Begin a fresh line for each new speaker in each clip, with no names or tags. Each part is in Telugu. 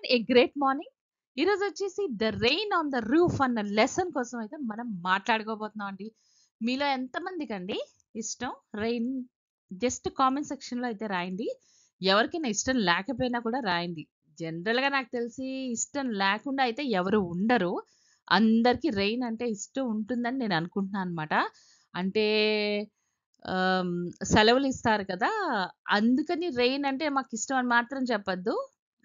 Everyone a great morning. ఈరోజు వచ్చేసి the rain on the roof అన్న లెసన్ కోసం అయితే మనం మాట్లాడుకోబోతున్నాం అండి. మీలో ఎంతమందికి అండి ఇష్టం రెయిన్? జస్ట్ కామెంట్ సెక్షన్లో అయితే రాయండి. ఎవరికైనా ఇష్టం లేకపోయినా కూడా రాయండి. జనరల్గా నాకు తెలిసి ఇష్టం లేకుండా అయితే ఎవరు ఉండరు. అందరికీ రెయిన్ అంటే ఇష్టం ఉంటుందని నేను అనుకుంటున్నాను అనమాట. అంటే ఆహ్, సెలవులు ఇస్తారు కదా! అందుకని రెయిన్ అంటే మాకిష్టం అని మాత్రం చెప్పొద్దు.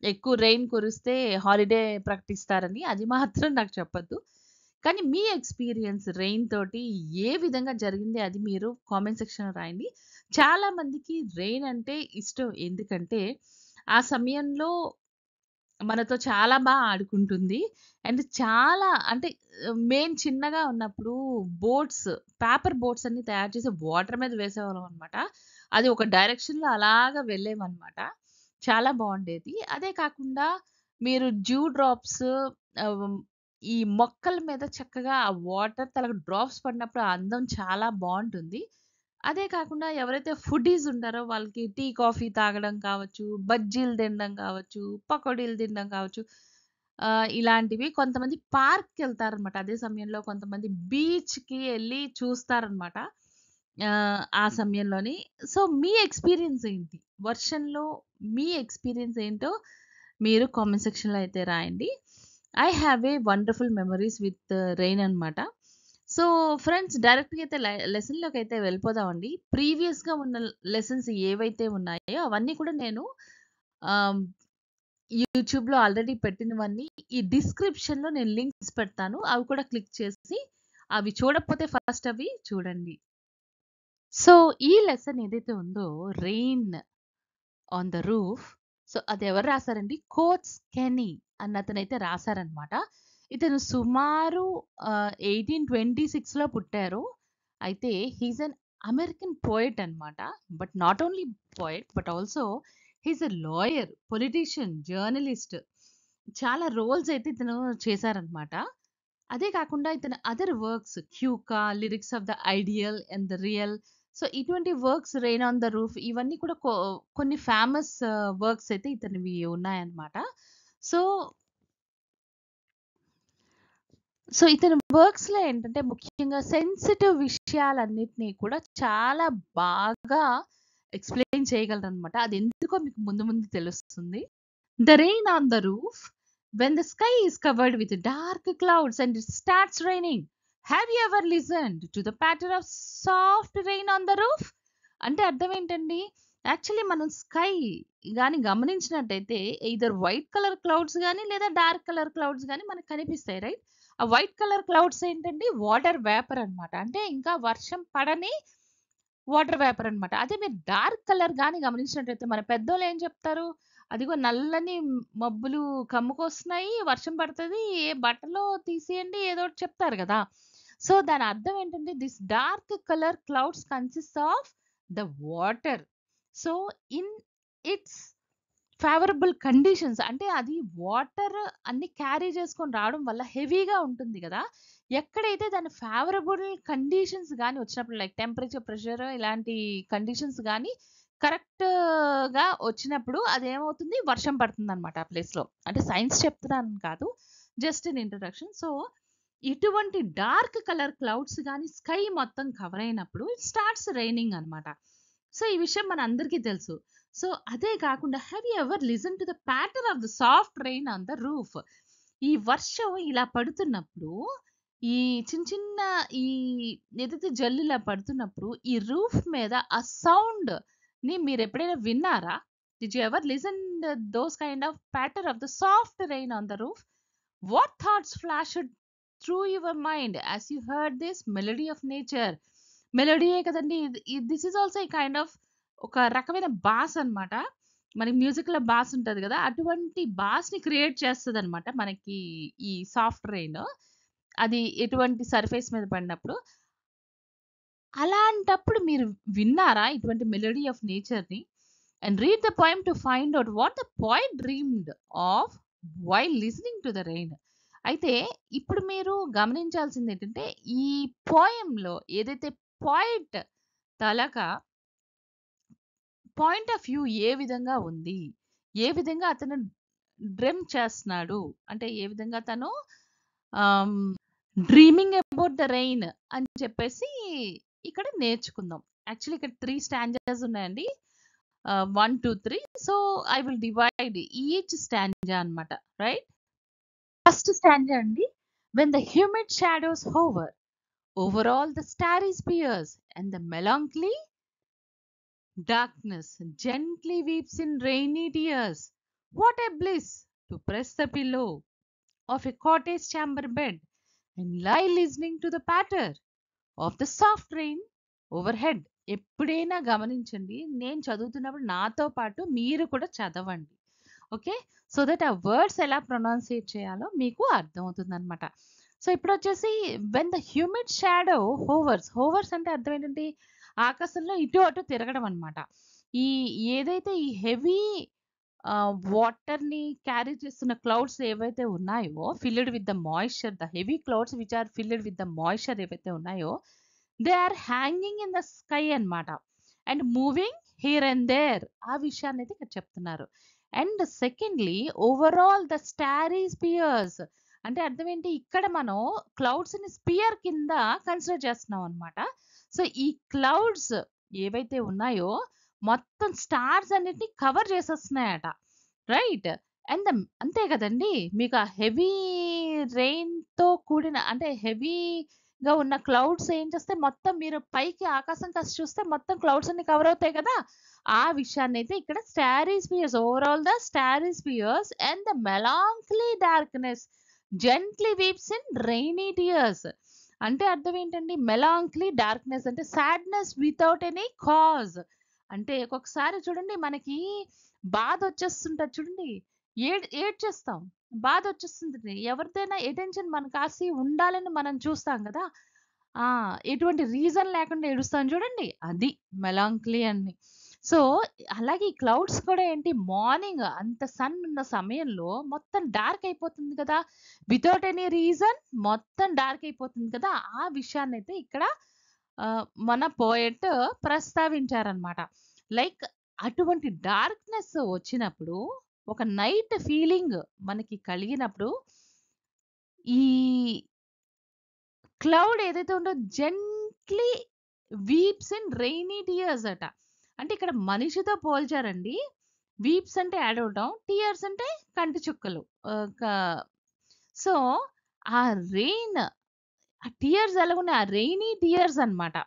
ఎక్కువ రెయిన్ కురిస్తే హాలిడే ప్రకటిస్తారని అది మాత్రం నాకు చెప్పొద్దు. కానీ మీ ఎక్స్‌పీరియన్స్ రెయిన్ తోటి ఏ విధంగా జరిగింది అది మీరు కామెంట్ సెక్షన్‌లో రాయండి. చాలా మందికి రెయిన్ అంటే ఇష్టం. ఎందుకంటే ఆ సమయంలో మనతో చాలా ఆడుకుంటుంది. అండ్ చాలా అంటే మేము చిన్నగా ఉన్నప్పుడు బోట్స్, పేపర్ బోట్స్ అన్నీ తయారు చేసి వాటర్ మీద వేసేవాళ్ళం అనమాట. అది ఒక డైరెక్షన్‌లో అలాగా వెళ్ళేవన్నమాట. చాలా బావుండేది. అదే కాకుండా మీరు డ్యూ డ్రాప్స్ ఆహ్, ఈ మొక్కల మీద చక్కగా ఆ వాటర్ తాలూకు డ్రాప్స్ పడినప్పుడు ఆ అందం చాలా బావుంటుంది. అదే కాకుండా ఎవరైతే ఫుడ్డీస్ ఉంటారో వాళ్ళకి టీ, కాఫీ తాగడం కావచ్చు, బజ్జీలు తినడం కావచ్చు, పకోడీలు తినడం కావచ్చు. ఇలాంటివి కొంతమంది పార్క్‌కెళ్తారనమాట. అదే సమయంలో కొంతమంది బీచ్‌కి ఎళ్లి చూస్తారనమాట. ఆ సమయంలోని. సో, మీ ఎక్స్‌పీరియన్స్ ఏంటి? వర్షంలో మీ ఎక్స్‌పీరియన్స్ ఏంటో మీరు కామెంట్ సెక్షన్‌లో అయితే రాయండి. I have a wonderful memories with rain అనమాట. సో, ఫ్రెండ్స్ డైరెక్ట్‌గా అయితే లెసన్‌లోకైతే వెళ్ళిపోదామండి. ప్రీవియస్‌గా ఉన్న లెసన్స్ ఏవైతే ఉన్నాయో అవన్నీ కూడా నేను ఆహ్, యూట్యూబ్‌లో ఆల్రెడీ పెట్టినవన్నీ ఈ డిస్క్రిప్షన్‌లో నేను లింక్స్ పెడతాను. అవి కూడా క్లిక్ చేసి అవి చూడకపోతే ఫస్ట్ అవి చూడండి. సో, ఈ లెసన్ ఏదైతే ఉందో rain on the roof. So, అదెవరు రాసారండి? కోట్స్ కెనీ అన్నతనైతే రాసారనమాట. ఇతను సుమారు 1826లో పుట్టారు. అయితే హీస్ ఎన్ అమెరికన్ పోయెట్ అనమాట. But not only poet but also he's a lawyer, politician, journalist. చాలా రోల్స్ అయితే ఇతను చేశారనమాట. అదే కాకుండా ఇతని other works 'Keeuka', 'lyrics of the ideal and the real'. So, ఇటువంటి works 'rain on the roof' ఇవన్నీ కూడా కొన్ని ఫేమస్ వర్క్స్ అయితే ఇతనివి ఉన్నాయన్నమాట. సో, ఇతని వర్క్స్‌లో ఏంటంటే ముఖ్యంగా సెన్సిటివ్ విషయాలన్నిటిని కూడా చాలా బాగా ఎక్స్‌ప్లెయిన్ చేయగలరనమాట. అదెందుకో మీకు ముందు ముందు తెలుస్తుంది. The rain on the roof. When the sky is covered with dark clouds and it starts raining. Have you ever listened to the patter of soft rain on the roof? అంటే అర్థం ఏంటండి? యాక్చువల్లీ మనం స్కై గాని గమనించినట్టయితే ఎయిదర్ వైట్ కలర్ క్లౌడ్స్ గాని లేదా డార్క్ కలర్ క్లౌడ్స్ గాని మనకు కనిపిస్తాయి. రైట్? ఆ వైట్ కలర్ క్లౌడ్స్ ఏంటండి? వాటర్ వేపర్ అన్నమాట. అంటే ఇంకా వర్షం పడని వాటర్ వేపర్ అన్నమాట. అదే మీరు డార్క్ కలర్ గాని గమనించినట్టయితే మన పెద్దోళ్ళు ఏం చెప్తారు? అదిగో నల్లని మబ్బులు కమ్ముకొస్తున్నాయి. వర్షం పడతది. ఏ బట్టలో తీసేయండి ఏదో ఒకటి చెప్తారు గదా! సో, దాని అర్థం ఏంటంటే this dark colour clouds consists of the water. So, in it's favourable conditions అంటే అది వాటర్ అన్ని క్యారీ చేసుకొని రావడం వల్ల హెవీగా ఉంటుంది గదా! ఎక్కడైతే దాని ఫేవరబుల్ కండిషన్స్ గాని వచ్చినప్పుడు లైక్ టెంపరేచర్, ప్రెషర్ ఇలాంటి కండిషన్స్ గాని కరెక్ట్‌గా వచ్చినప్పుడు అదేమవుతుంది వర్షం పడుతుందన్నమాట ఆ ప్లేస్‌లో. అంటే సైన్స్ చెప్తున్నానని కాదు. Just in introduction. సో, ఇటువంటి డార్క్ కలర్ క్లౌడ్స్ గాని స్కై మొత్తం కవర్ అయినప్పుడు ఇట్ స్టార్ట్స్ రైనింగ్ అన్నమాట. సో, ఈ విషయం మనందరికీ తెలుసు. సో, అదే కాకుండా have you ever listen to the patter of the soft rain on the roof? ఈ వర్షం ఇలా పడుతున్నప్పుడు, ఈ చిన్న చిన్న ఈ ఏదైతే జల్లు ఇలా పడుతున్నప్పుడు, ఈ రూఫ్ మీద ఆ సౌండ్‌ని మీరెప్పుడైనా విన్నారా? Did you ever listen those kind of patter of the soft rain on the roof? What thoughts flashed through your mind as you heard this melody of nature? మెలోడీయే కదండీ! This is also a kind of ఒక రకమైన బాస్ అన్నమాట. మనకి మ్యూజిక్‌లో బాస్ ఉంటది గదా! అటువంటి బాస్‌ని క్రియేట్ చేస్తదన్నమాట మనకి ఈ సాఫ్ట్ రెయిన్. అది ఎటువంటి సర్ఫేస్ మీద పడినప్పుడు. అలాంటప్పుడు మీరు విన్నారా ఇటువంటి మెలోడీ ఆఫ్ నేచర్‌ని? And read the poem to find out what the poet dreamed of while listening to the rain. అయితే ఇప్పుడు మీరు గమనించాల్సిందేంటంటే ఈ పోయెమ్‌లో ఏదైతే పోయెట్ తాలూకా పాయింట్ ఆఫ్ వ్యూ ఏ విధంగా ఉంది? ఏ విధంగా అతను డ్రీమ్ చేస్తున్నాడు అంటే ఏ విధంగా తను డ్రీమింగ్ అబౌట్ ద రెయిన్ అని చెప్పేసి ఇక్కడ నేర్చుకుందాం. యాక్చువల్లీ ఇక్కడ 3 స్టాంజాస్ ఉన్నాయండి. 1, 2, 3. So I will divide each stanza అన్నమాట. రైట్? ఫస్ట్ స్టాంజా అండి. When the humid shadows hover over all the starry spheres and the melancholy darkness gently weeps in rainy tears. What a bliss to press the pillow of a cottage chamber bed and lie listening to the patter of the soft rain overhead. ఎప్పుడైనా గమనించండి, నేను చదువుతున్నప్పుడు నాతో పాటు మీరు కూడా చదవండి. ఓకే, సో దట్ ఆ వర్డ్స్ ఎలా ప్రొనౌన్సియేట్ చేయాలో మీకు అర్థమవుతుంది అనమాట. సో ఇప్పుడు వచ్చేసి when the humid shadow hovers అంటే అర్థం ఏంటంటే ఆకాశంలో ఇటు అటు తిరగడం అనమాట. ఈ ఏదైతే ఈ హెవీ వాటర్ని క్యారీ చేస్తున్న క్లౌడ్స్ ఏవైతే ఉన్నాయో filled with the moisture, the heavy clouds which are filled with the moisture ఏవైతే ఉన్నాయో they are hanging in the sky అన్నమాట. And moving here and there, ఆ విషయాన్ని అయితే ఇక్కడ చెప్తున్నారు. And secondly overall the starry spheres అంటే అర్థం ఏంటి, ఇక్కడ మనం క్లౌడ్స్ ని స్పియర్ కింద కన్సిడర్ చేస్తున్నాం అనమాట. సో ఈ క్లౌడ్స్ ఏవైతే ఉన్నాయో మొత్తం స్టార్స్ అన్నిటిని కవర్ చేసేస్తున్నాయట. రైట్? అండ్ అంతే కదండి, మీకు ఆ హెవీ రెయిన్ తో కూడిన అంటే హెవీగా ఉన్న క్లౌడ్స్ ఏం చేస్తే మొత్తం మీరు పైకి ఆకాశం కాసి చూస్తే మొత్తం క్లౌడ్స్ అన్ని కవర్ అవుతాయి కదా, ఆ విషయాన్ని అయితే ఇక్కడ starry spheres overall the starry spheres and the melancholy darkness gently weeps in rainy tears అంటే అర్థం ఏంటండి, మెలాంక్లీ డార్క్నెస్ అంటే సాడ్నెస్ వితౌట్ ఎనీ కాజ్. అంటే ఒక్కొక్కసారి చూడండి మనకి బాధ వచ్చేస్తుంటది చూడండి, ఏడ్చేస్తాం, బాధ వచ్చేస్తుంది, ఎవరిదైనా అటెన్షన్ మన కాసి ఉండాలని మనం చూస్తాం కదా, ఎటువంటి రీజన్ లేకుండా ఏడుస్తాం చూడండి, అది మెలాంక్లీ అని. సో అలాగే ఈ క్లౌడ్స్ కూడా ఏంటి, మార్నింగ్ అంత సన్ ఉన్న సమయంలో మొత్తం డార్క్ అయిపోతుంది కదా, వితౌట్ ఎనీ రీజన్ మొత్తం డార్క్ అయిపోతుంది కదా, ఆ విషయాన్ని అయితే ఇక్కడ మన పోయెట్ ప్రస్తావించారనమాట. లైక్ అటువంటి డార్క్నెస్ వచ్చినప్పుడు ఒక నైట్ ఫీలింగ్ మనకి కలిగినప్పుడు ఈ క్లౌడ్ ఏదైతే ఉందో gently weeps in rainy tears అట. అంటే ఇక్కడ మనిషితో పోల్చారండి. వీప్స్ అంటే ఏడవటం, టియర్స్ అంటే కంటి చుక్కలు. సో ఆ రెయిన్, ఆ టియర్స్ ఎలాగున్నాయి, ఆ రెయినీ టియర్స్ అన్నమాట.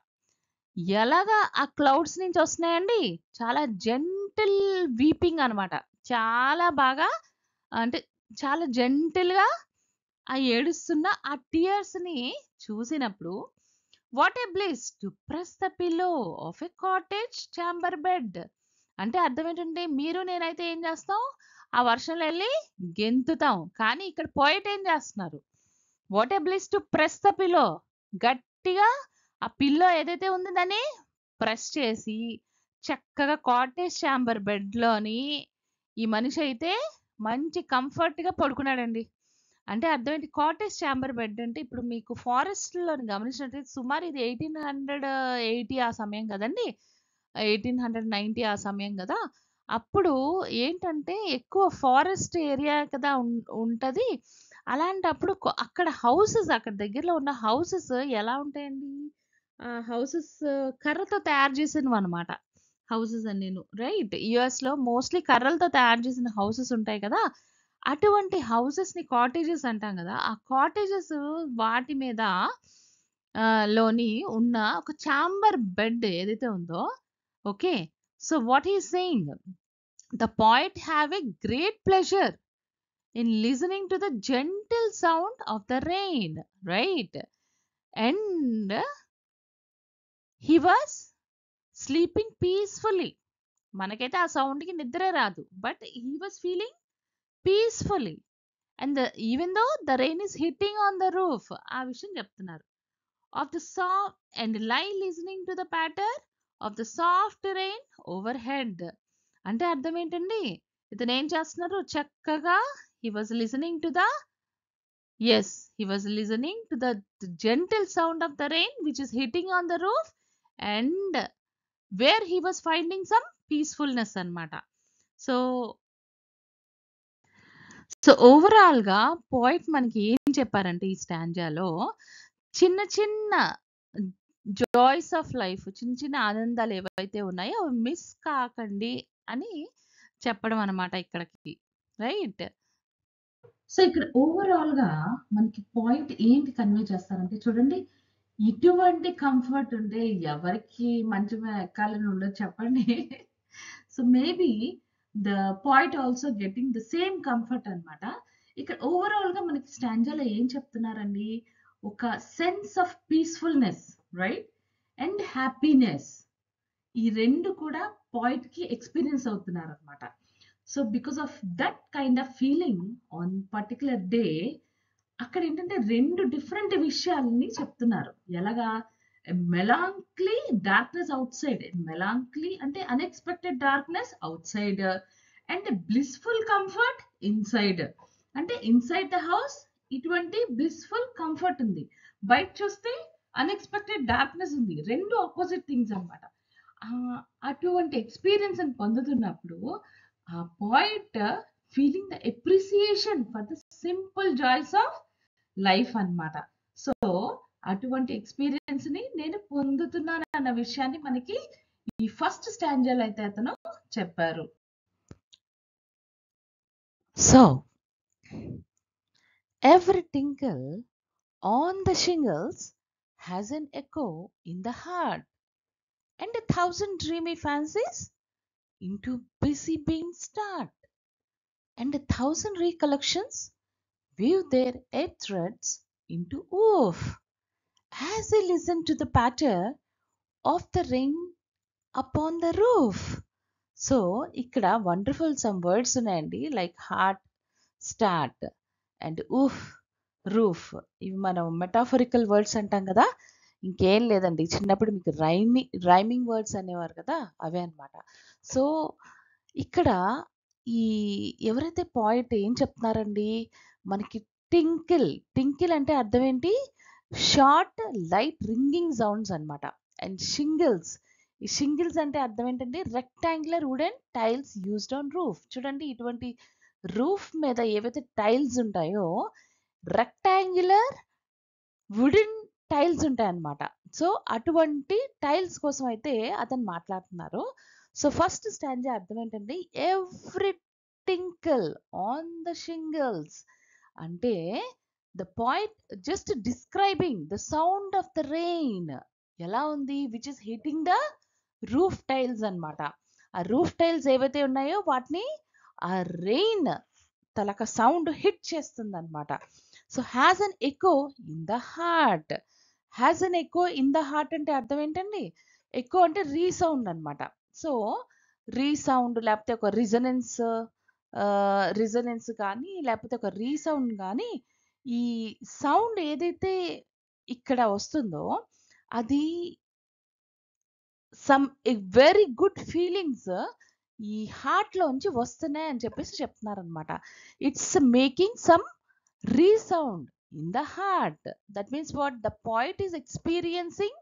ఎలాగా ఆ క్లౌడ్స్ నుంచి వస్తున్నాయండి, చాలా జెంటిల్ వీపింగ్ అన్నమాట. చాలా బాగా అంటే చాలా జెంటిల్‌గా ఆ ఏడుస్తున్న ఆ టీయర్స్‌ని చూసినప్పుడు what a bliss to press the pillow of a cottage chamber bed. అంటే అర్థం ఏంటంటే మీరు నేనైతే ఏం చేస్తాం, ఆ వర్షంలో వెళ్ళి గెంతుతాం. కానీ ఇక్కడ పోయెట్ ఏం చేస్తున్నారు, what a bliss to press the pillow, గట్టిగా ఆ పిల్లో ఏదైతే ఉంది దాన్ని ప్రెస్ చేసి చక్కగా కాటేజ్ చాంబర్ బెడ్‌లోని ఈ మనిషి అయితే మంచి కంఫర్ట్‌గా పడుకున్నాడండి. అంటే అర్థం ఏంటి, కాటేజ్ చాంబర్ బెడ్ అంటే ఇప్పుడు మీకు ఫారెస్ట్‌లో గమనించినట్లయితే సుమారు ఇది 1880 ఆ సమయం కదండీ. 1890 ఆ సమయం కదా. అప్పుడు ఏంటంటే ఎక్కువ ఫారెస్ట్ ఏరియా కదా ఉంటది. అలాంటప్పుడు అక్కడ హౌసెస్, అక్కడ దగ్గరలో ఉన్న హౌసెస్ ఎలా ఉంటాయండి, హౌసెస్ కర్రతో తయారు చేసినవన్నమాట. హౌసెస్ అన్నీను. రైట్? యూఎస్‌లో మోస్ట్‌లీ కర్రలతో తయారు చేసిన హౌసెస్ ఉంటాయి కదా, అటువంటి హౌసెస్‌ని కాటేజెస్ అంటాం కదా, ఆ కాటేజెస్ వాటి మీద లోని ఉన్న ఒక చాంబర్ బెడ్ ఏదైతే ఉందో, okay. So what he is saying, the poet have a great pleasure in listening to the gentle sound of the rain, right? And he was sleeping peacefully. మనకైతే ఆ సౌండ్కి నిద్రే రాదు, but he was feeling peacefully. And even though the rain is hitting on the roof, ఆ విషయం చెప్తున్నారు. Of the soft and lie listening to the patter of the soft rain overhead. అంటే అర్థం ఏంటండి, ఇతను ఏం చేస్తున్నారు, చక్కగా he was listening to the yes he was listening to the gentle sound of the rain which is hitting on the roof, and where he was finding some peacefulness అన్నమాట. సో సో ఓవరాల్‌గా పోయెట్ మనకి ఏం చెప్పారంటే ఈ స్టాంజాలో చిన్న చిన్న జాయ్స్ ఆఫ్ లైఫ్ చిన్న చిన్న ఆనందాలు ఏవైతే ఉన్నాయో అవి మిస్ కాకండి అని చెప్పడం అన్నమాట ఇక్కడికి. రైట్? సో ఇక్కడ ఓవరాల్‌గా మనకి పాయింట్ ఏంటి కన్వే చేస్తారంటే చూడండి, ఇటువంటి కంఫర్ట్ ఉంటే ఎవరికి మంచం మీద ఎక్కాలని ఉండదు చెప్పండి. So maybe the point also getting the same comfort అన్నమాట. ఇక్కడ ఓవరాల్‌గా మనకి స్టాంజాలో ఏం చెప్తున్నారండి? ఒక sense of peacefulness, right? And happiness. ఈ 2 కూడా పాయింట్‌కి ఎక్స్‌పీరియన్స్ అవుతున్నారన్నమాట. So because of that kind of feeling on particular day అక్కడేంటంటే 2 డిఫరెంట్ విషయాల్ని చెప్తున్నారు. ఎలాగా? మెలాంక్లీ డార్క్‌నెస్ ఔట్‌సైడ్. మెలాంక్లీ అంటే unexpected darkness outside and blissful comfort inside. అంటే ఇన్‌సైడ్ ద హౌస్ ఇటువంటి బ్లిస్‌ఫుల్ కంఫర్ట్ ఉంది. బయట చూస్తే అన్‌ఎక్స్‌పెక్టెడ్ డార్క్‌నెస్ ఉంది. 2 అపోజిట్ థింగ్స్ అన్నమాట. అటువంటి ఎక్స్‌పీరియన్స్‌ని పొందుతున్నప్పుడు ఆ point feeling the appreciation for the simple joys of life అన్నమాట. సో అటువంటి ఎక్స్‌పీరియన్స్‌ని నేను పొందుతున్నాను అన్న విషయాన్ని మనకి ఈ ఫస్ట్ స్టాంజాలో అయితే అతను చెప్పారు. So every tinkle on the shingles has an echo in the heart, and 1,000 dreamy fancies into busy being start, and 1,000 recollections weave their eight threads into woof as they listen to the patter of the rain upon the roof. So ఇక్కడ వండర్ఫుల్ సమ్ వర్డ్స్ ఉన్నాయండి, like heart, start and hoof, roof. ఇవి మనం మెటాఫరికల్ వర్డ్స్ అంటాం కదా, ఇంకేం లేదండి. చిన్నప్పుడు మీకు రైమింగ్ వర్డ్స్ అనేవారు కదా, అవే అన్నమాట. సో ఇక్కడ ఈ ఎవరైతే పాయింట్ ఏం చెప్తున్నారండి మనకి, టింకిల్. టింకిల్ అంటే అర్థం ఏంటి? షార్ట్ లైట్ రింగింగ్ సౌండ్స్ అన్నమాట. And shingles. ఈ షింగిల్స్ అంటే అర్థం ఏంటంటే rectangular wooden tiles used on roof. చూడండి, ఇటువంటి రూఫ్ మీద ఏవైతే టైల్స్ ఉంటాయో రెక్టాంగులర్ వుడెన్ టైల్స్ ఉంటాయన్నమాట. సో అటువంటి టైల్స్ కోసం అయితే అతను మాట్లాడుతున్నారు. సో ఫస్ట్ స్టాంజా అర్థం ఏంటంటే every tinkle on the shingles అంటే the point just describing the sound of the rain ఎలా ఉంది, which is hitting the roof tiles అన్నమాట. ఆ రూఫ్ టైల్స్ ఏవైతే ఉన్నాయో వాటిని ఆ రెయిన్ తలక సౌండ్ హిట్ చేస్తుంది అనమాట. So has an echo in the heart. Has an echo in the heart అంటే అర్థం ఏంటండి? ఎకో అంటే రీసౌండ్ అనమాట. సో రీసౌండ్ లేకపోతే ఒక రిజనెన్స్ కానీ లేకపోతే ఒక రీసౌండ్ కానీ ఈ సౌండ్ ఏదైతే ఇక్కడ వస్తుందో అది సమ్ వెరీ గుడ్ ఫీలింగ్స్ ఈ హార్ట్ లోంచి వస్తున్నాయి అని చెప్పేసి చెప్తున్నారనమాట. It's making some resound in the heart. That means what the poet is experiencing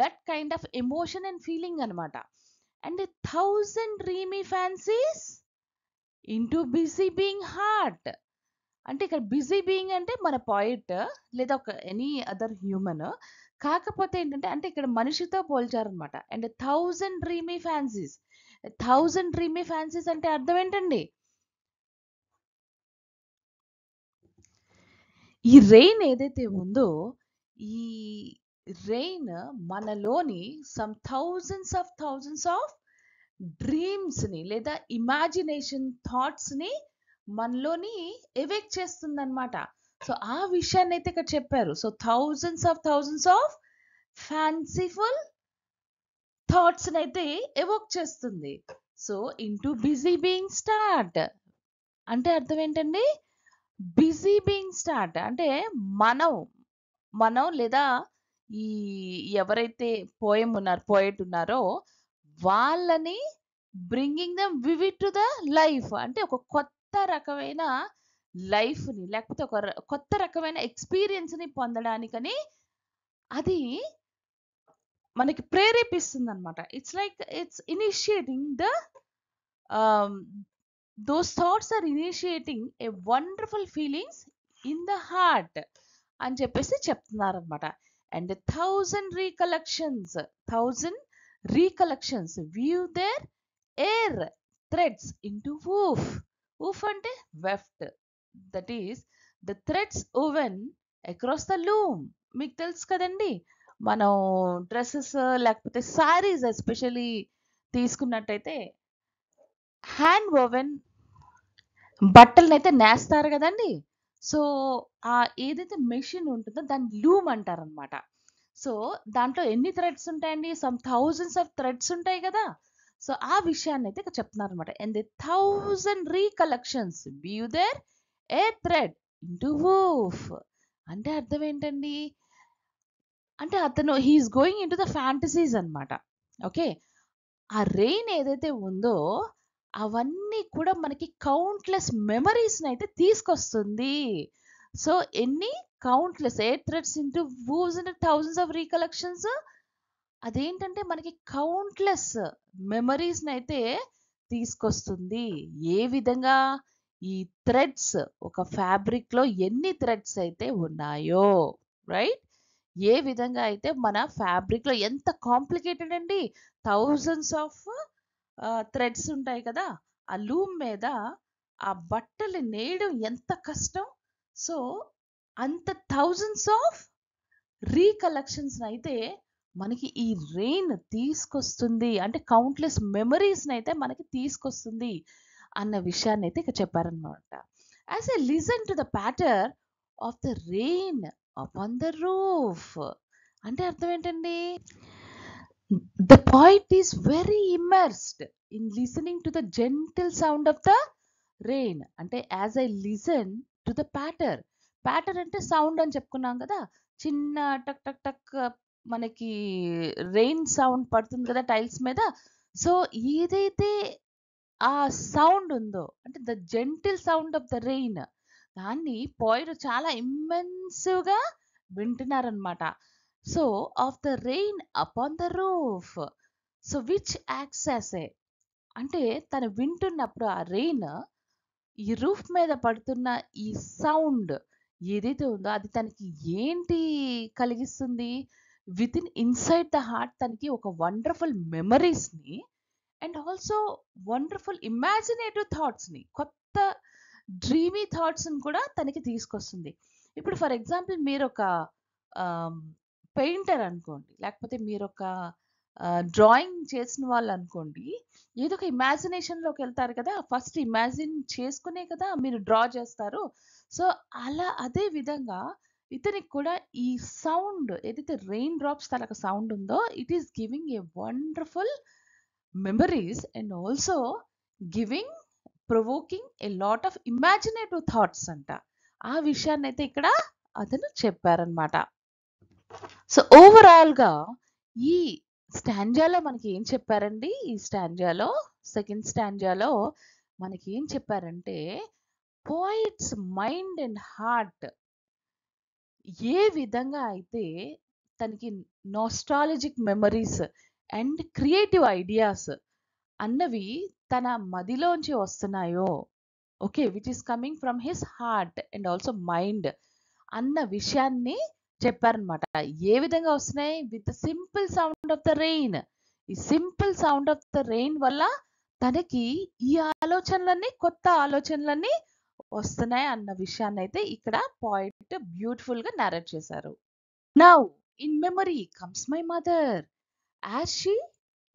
that kind of emotion and feeling అనమాట. And 1,000 dreamy fancies into busy being heart. అంటే ఇక్కడ బిజీ బీయింగ్ అంటే మన పాయిట్ లేదా ఒక ఎనీ అదర్ హ్యూమన్. కాకపోతే ఏంటంటే అంటే ఇక్కడ మనిషితో పోల్చారనమాట. And 1,000 dreamy fancies. 1,000 dreamy fancies అంటే అర్థం ఏంటండి? ఈ రెయిన్ ఏదైతే ఉందో ఈ రెయిన్ మనలోని సమ్ థౌజండ్స్ ఆఫ్ డ్రీమ్స్ ని లేదా ఇమాజినేషన్ థాట్స్ ని మనలోని ఎవేక్ చేస్తుంది అనమాట. సో ఆ విషయాన్ని అయితే ఇక్కడ చెప్పారు. సో థౌజండ్స్ ఆఫ్ ఫ్యాన్సీఫుల్ థాట్స్ అయితే ఎవోక్ చేస్తుంది. So into busy being start అంటే అర్థం ఏంటండి? బిజీ బీయింగ్ స్టార్ట్ అంటే మనం మనం లేదా ఈ ఎవరైతే పోయెట్ ఉన్నారో వాళ్ళని bringing them vivid to the life అంటే ఒక కొత్త రకమైన లైఫ్ ని లేకపోతే ఒక కొత్త రకమైన ఎక్స్పీరియన్స్ ని పొందడానికని అది మనకి ప్రేరేపిస్తుంది అనమాట. It's like it's initiating the those thoughts are initiating a wonderful feelings in the heart అని చెప్పేసి చెప్తున్నారనమాట. And thousand recollections weave their air threads into woof. Woof అంటే weft, that is the threads woven across the loom. మీకు తెలుసు కదండి, మనం డ్రెస్సెస్ లేకపోతే సారీస్ ఎస్పెషలీ తీసుకున్నట్టయితే హ్యాండ్ ఓవెన్ బట్టలను అయితే నేస్తారు కదండి. సో ఆ ఏదైతే మెషిన్ ఉంటుందో దాన్ని లూమ్ అంటారనమాట. సో దాంట్లో ఎన్ని థ్రెడ్స్ ఉంటాయండి? సమ్ థౌజండ్స్ ఆఫ్ థ్రెడ్స్ ఉంటాయి కదా. సో ఆ విషయాన్ని అయితే ఇక్కడ చెప్తున్నారు అనమాట. And the 1000 recollections weave their a thread into woof. అంటే అర్థం ఏంటండి? అంటే అతను he's going in to the fantasies అనమాట. ఓకే, ఆ రెయిన్ ఏదైతే ఉందో అవన్నీ కూడా మనకి కౌంట్లెస్ మెమరీస్ని అయితే తీసుకొస్తుంది. సో ఎన్ని కౌంట్లెస్ 8 థ్రెడ్స్ ఇంటూ వూవ్స్ అంటే థౌజండ్స్ ఆఫ్ రీకలెక్షన్స్. అదేంటంటే మనకి కౌంట్లెస్ మెమరీస్ని అయితే తీసుకొస్తుంది. ఏ విధంగా? ఈ థ్రెడ్స్ ఒక ఫ్యాబ్రిక్లో ఎన్ని థ్రెడ్స్ అయితే ఉన్నాయో, రైట్? ఏ విధంగా అయితే మన ఫ్యాబ్రిక్లో ఎంత కాంప్లికేటెడ్ అండి, థౌజండ్స్ ఆఫ్ థ్రెడ్స్ ఉంటాయి కదా. ఆ లూమ్ మీద ఆ బట్టలు నేయడం ఎంత కష్టం. సో అంత థౌజండ్స్ ఆఫ్ రీకలెక్షన్స్ అయితే మనకి ఈ రెయిన్ తీసుకొస్తుంది. అంటే కౌంట్లెస్ మెమరీస్ని అయితే మనకి తీసుకొస్తుంది అన్న విషయాన్ని అయితే ఇక చెప్పారనమాట. As a listen to the patter of the rain upon the roof. అంటే అర్థం ఏంటండి? The poet is very immersed in listening to the gentle sound of the rain. అంటే as I listen to the patter. Patter అంటే సౌండ్ అని చెప్పుకున్నాం కదా. చిన్న టక్ టక్ టక్ మనకి రెయిన్ సౌండ్ పడుతుంది కదా టైల్స్ మీద. సో ఏదైతే ఆ సౌండ్ ఉందో అంటే the gentle sound of the rain, దాన్ని పోయిట్ చాలా ఇమ్మెన్సివ్గా వింటున్నారనమాట. So of the rain upon the roof. So which acts as a, అంటే తను వింటున్నప్పుడు ఆ రెయిన్ ఈ రూఫ్ మీద పడుతున్న ఈ సౌండ్ ఏదైతే ఉందో అది తనకి ఏంటి కలిగిస్తుంది? With in inside the heart తనకి ఒక వండర్ఫుల్ మెమరీస్ని అండ్ ఆల్సో వండర్ఫుల్ ఇమాజినేటివ్ థాట్స్ని, కొత్త డ్రీమీ థాట్స్ని కూడా తనకి తీసుకొస్తుంది. ఇప్పుడు ఫర్ ఎగ్జాంపుల్ మీరు ఒక పెయింటర్ అనుకోండి, లేకపోతే మీరు ఒక డ్రాయింగ్ చేసిన వాళ్ళు అనుకోండి, ఏదో ఒక ఇమాజినేషన్లోకి వెళ్తారు కదా. ఫస్ట్ ఇమాజిన్ చేసుకునే కదా మీరు డ్రా చేస్తారు. సో అలా అదే విధంగా ఇతనికి కూడా ఈ సౌండ్ ఏదైతే రెయిన్ డ్రాప్స్ తనకు సౌండ్ ఉందో it is giving a wonderful memories and also giving provoking a lot of imaginative thoughts అంట. ఆ విషయాన్ని అయితే ఇక్కడ అతను చెప్పారనమాట. సో ఓవరాల్గా ఈ స్టాంజాలో మనకి ఏం చెప్పారండి? ఈ స్టాంజాలో సెకండ్ స్టాంజాలో మనకి ఏం చెప్పారంటే పోయిట్స్ మైండ్ అండ్ హార్ట్ ఏ విధంగా అయితే తనకి nostalgic memories and creative ideas అన్నవి తన మదిలోంచి వస్తున్నాయో, okay, which is coming from his heart and also mind అన్న విషయాన్ని చెప్పారనమాట. ఏ విధంగా వస్తున్నాయి? With simple sound of the rain. ఈ simple sound of the rain వల్ల తనకి ఈ ఆలోచనలన్నీ, కొత్త ఆలోచనలన్నీ వస్తున్నాయి అన్న విషయాన్ని అయితే ఇక్కడ పాయింట్ బ్యూటిఫుల్ గా నరేట్ చేశారు. Now in memory comes my mother as she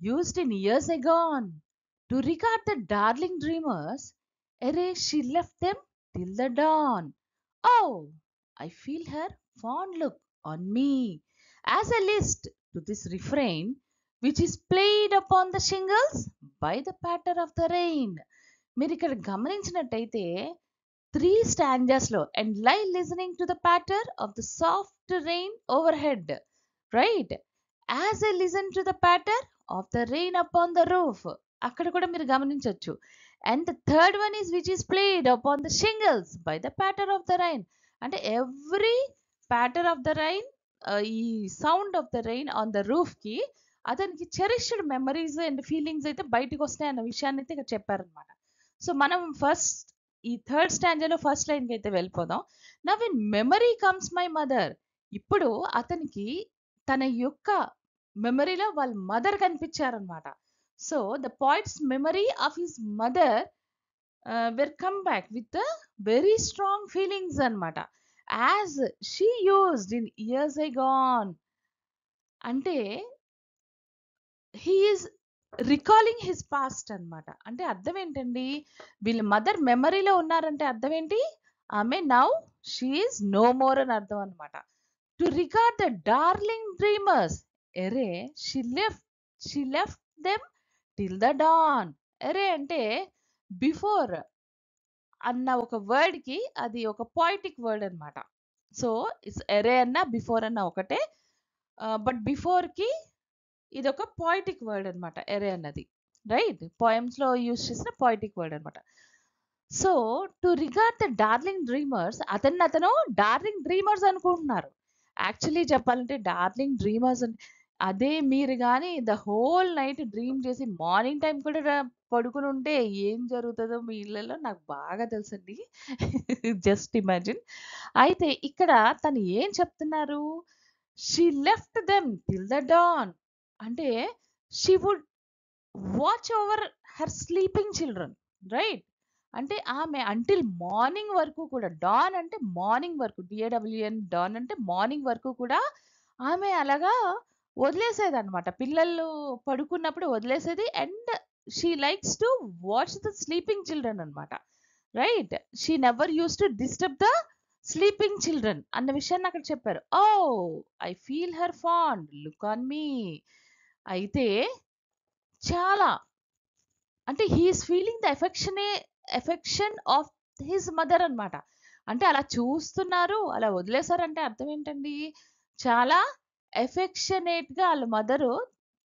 used in years agone to regard the darling dreamers ere she left them till the dawn. Oh, I feel her fond look on me as I list to this refrain which is played upon the shingles by the patter of the rain. మీరు ఇక్కడ గమనించినట్టయితే 3 స్టాంజాస్ లో and lie listening to the patter of the soft rain overhead, right? As I listen to the patter of the rain upon the roof, అక్కడ కూడా మీరు గమనించవచ్చు. And the third one is which is played upon the shingles by the patter of the rain. అంటే every patter of the rain, ఈ sound of the rain on the roof కి అతనికి చెరిష్డ్ మెమరీస్ అండ్ ఫీలింగ్స్ అయితే బయటకు వస్తాయి అన్న విషయాన్ని అయితే ఇక్కడ చెప్పారనమాట. సో మనం ఫస్ట్ ఈ థర్డ్ స్టాంజాలో ఫస్ట్ లైన్కి అయితే వెళ్ళిపోదాం. Now in memory comes my mother. ఇప్పుడు అతనికి తన యొక్క మెమరీలో వాళ్ళ మదర్ కనిపించారనమాట. So the poet's memory of his mother will come back with very strong feelings అనమాట. As she used in years agone. అంటే he is recalling his past అన్నమాట. అంటే అర్థం ఏంటండి? వీళ్ళ మదర్ మెమరీలో ఉన్నారంటే అర్థం ఏంటి? ఆమె now she is no more అని అర్థం అన్నమాట. To regard the darling dreamers. Ere she left them till the dawn. Ere అంటే బిఫోర్ అన్న ఒక వర్డ్ కి అది ఒక పోయిటిక్ వర్డ్ అన్నమాట. సో ఇట్స్ ఎరే అన్న బిఫోర్ అన్న ఒకటే. బట్ బిఫోర్ కి ఇది ఒక పోయిటిక్ వర్డ్ అన్నమాట ఎరే అన్నది. రైట్? పోయమ్స్ లో యూజ్ చేసిన పోయిటిక్ వర్డ్ అన్నమాట. So to regard the darling dreamers, అతను డార్లింగ్ డ్రీమర్స్ అనుకుంటున్నారు. యాక్చువల్లీ చెప్పాలంటే డార్లింగ్ డ్రీమర్స్ అదే మీరు కానీ ద హోల్ నైట్ డ్రీమ్ చేసి మార్నింగ్ టైం కూడా పడుకుని ఉంటే ఏం జరుగుతుందో మీ ఇళ్ళలో నాకు బాగా తెలుసండి. Just imagine. అయితే ఇక్కడ తను ఏం చెప్తున్నారు? She left them till the dawn. అంటే she would watch over her sleeping children. Right? అంటే ఆమె అంటిల్ మార్నింగ్ వరకు కూడా, డాన్ అంటే మార్నింగ్ వరకు, డిఏడబ్ల్యూఎన్ డాన్ అంటే మార్నింగ్ వరకు కూడా ఆమె అలాగా వదిలేసేదన్నమాట. పిల్లలు పడుకున్నప్పుడు వదిలేసేది. And she likes to watch the sleeping children అన్నమాట. Right? She never use to disturb the sleeping children అన్న విషయాన్ని అక్కడ చెప్పారు. Oh I feel her fond look on me. అయితే చాలా అంటే he's feeling the affection of his mother అన్నమాట. అంటే అలా చూస్తున్నారు, అలా వదిలేశారంటే అర్థం ఏంటండి? చాలా ఎఫెక్షనేట్ గా వాళ్ళ మదరు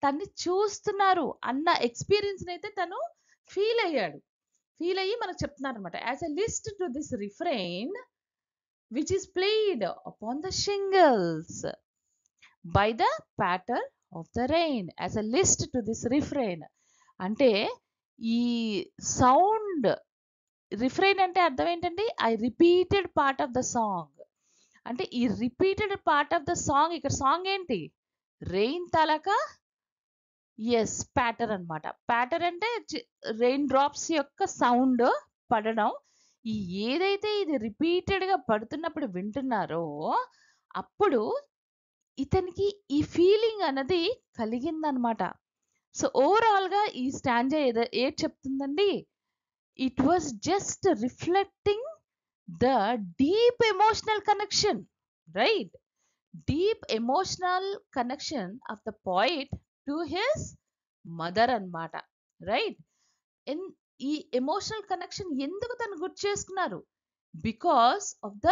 తన్ని చూస్తున్నారు అన్న ఎక్స్పీరియన్స్ అయితే తను ఫీల్ అయ్యాడు. ఫీల్ అయ్యి మనకు చెప్తున్నారు అనమాట. As a list to this refrain which is played upon the shingles by the patter of the rain. As a list to this refrain అంటే ఈ సౌండ్ రిఫ్రెయిన్ అంటే అర్థం ఏంటండి? I repeated part of the song. అంటే ఈ repeated part of the song, ఇక్కడ సాంగ్ ఏంటి? రెయిన్ తాలూకా ఎస్ ప్యాటర్ అన్నమాట. ప్యాటర్ అంటే రెయిన్ డ్రాప్స్ యొక్క సౌండ్ పడడం. ఈ ఏదైతే ఇది రిపీటెడ్ గా పడుతున్నప్పుడు వింటున్నారో అప్పుడు ఇతనికి ఈ ఫీలింగ్ అన్నది కలిగిందనమాట. సో ఓవరాల్ గా ఈ స్టాంజా ఏది చెప్తుందండి? It was just reflecting the deep emotional connection. Right? Deep emotional connection of the poet to his mother అన్నమాట. రైట్? ఈ ఎమోషనల్ కనెక్షన్ ఎందుకు తను గుర్తు చేసుకున్నారు? Because of the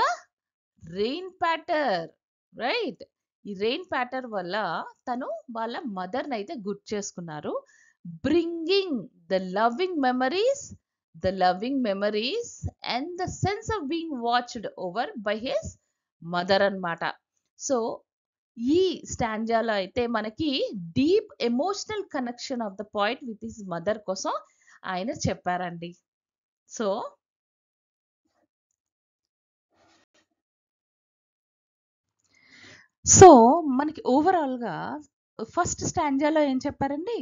rain patter. Right? ఈ రెయిన్ ప్యాటర్ వల్ల తను వాళ్ళ మదర్ని అయితే గుర్తు చేసుకున్నారు. Bringing the loving memories and the sense of being watched over by his mother అన్నమాట. సో ఈ స్టాంజాలో అయితే మనకి deep emotional connection of the point with his mother కోసం ఆయన చెప్పారండి. సో సో మనకి ఓవరాల్ గా ఫస్ట్ స్టాంజాలో ఏం చెప్పారండి?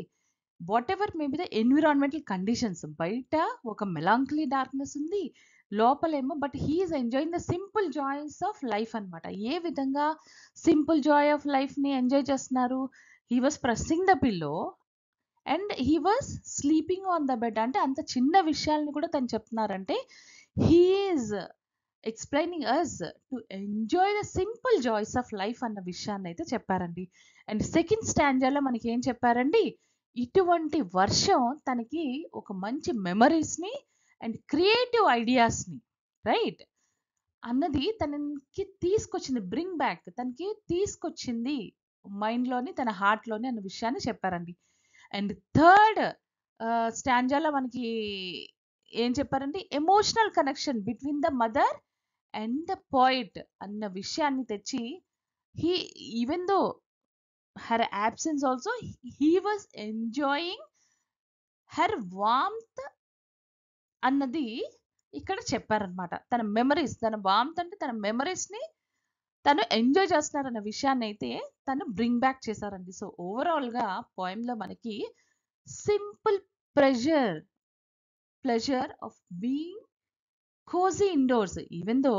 Whatever may be the environmental conditions, బయట ఒక మెలాంకలీ డార్క్నెస్ ఉంది, లోపలేమో but he's enjoying the simple joys of life అన్నమాట. ఏ విధంగా సింపుల్ జాయ్ ఆఫ్ లైఫ్ ని ఎంజాయ్ చేస్తున్నారు? He was pressing the pillow and he was sleeping on the bed. అంటే అంత చిన్న విషయాలను కూడా తను చెప్తున్నారంటే he's explaining us to enjoy the simple joys of life అన్న విషయాన్ని అయితే చెప్పారండి. అండ్ సెకండ్ స్టాంజాలో మనకి ఏం చెప్పారండి? ఇటువంటి వర్షం తనకి ఒక మంచి మెమరీస్ని అండ్ క్రియేటివ్ ఐడియాస్ని, రైట్, అన్నది తనకి తీసుకొచ్చింది. బ్రింగ్ బ్యాక్ తనకి తీసుకొచ్చింది మైండ్లోని, తన హార్ట్లోని అన్న విషయాన్ని చెప్పారండి. అండ్ థర్డ్ స్టాంజాలో మనకి ఏం చెప్పారండి? Emotional connection between the mother and the poet అన్న విషయాన్ని తెచ్చి he even though her absence also he was enjoying her warmth అన్నది ఇక్కడ చెప్పారనమాట. తన మెమరీస్, తన వార్మ్‌త్ అంటే తన మెమరీస్‌ని తను ఎంజాయ్ చేస్తున్నారన్న విషయాన్నయితే తను బ్రింగ్ బ్యాక్ చేశారండి. సో, ఓవరాల్‌గా పోయెమ్‌లో మనకి simple pleasure, pleasure of being cosy indoors. Even though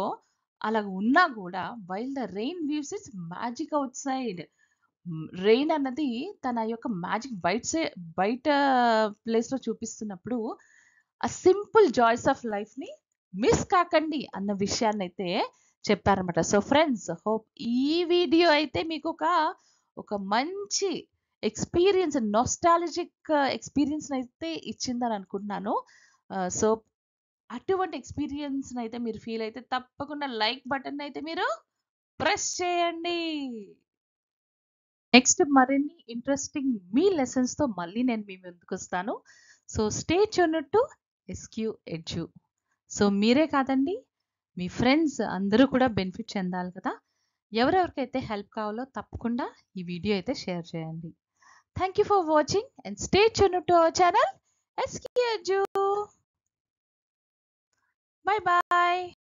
అలా ఉన్నా గూడా while the rain weaves its magic outside. Rain అన్నది తన యొక్క మ్యాజిక్ బయట ప్లేస్‌లో చూపిస్తున్నప్పుడు, ఆ సింపుల్ జాయ్స్ ఆఫ్ లైఫ్‌ని మిస్ కాకండి అన్న విషయాన్నైతే చెప్పారన్నమాట. సో ఫ్రెండ్స్, హోప్ ఈ వీడియో అయితే ఒక మంచి ఎక్స్‌పీరియన్స్, నొస్టాల్జిక్ ఎక్స్‌పీరియన్స్‌నైతే ఇచ్చిందని అనుకుంటున్నాను. సో, అటువంటి ఎక్స్‌పీరియన్స్‌నైతే మీరు ఫీల్ అయితే తప్పకుండా లైక్ బటన్‌నైతే మీరు ప్రెస్ చేయండి. నెక్స్ట్ మరిన్ని ఇంట్రెస్టింగ్ మీ లెసన్స్‌తో మళ్ళీ నేను మీ ముందుకొస్తాను. So, stay tuned to SQ Edu. So, మీరే కాదండి, మీ ఫ్రెండ్స్ అందరూ కూడా బెనిఫిట్ చెందాలి కదా! ఎవరెవరికైతే హెల్ప్ కావాలో తప్పకుండా ఈ వీడియో అయితే షేర్ చేయండి. Thank you for watching and stay tuned to our channel SQ edu. By by.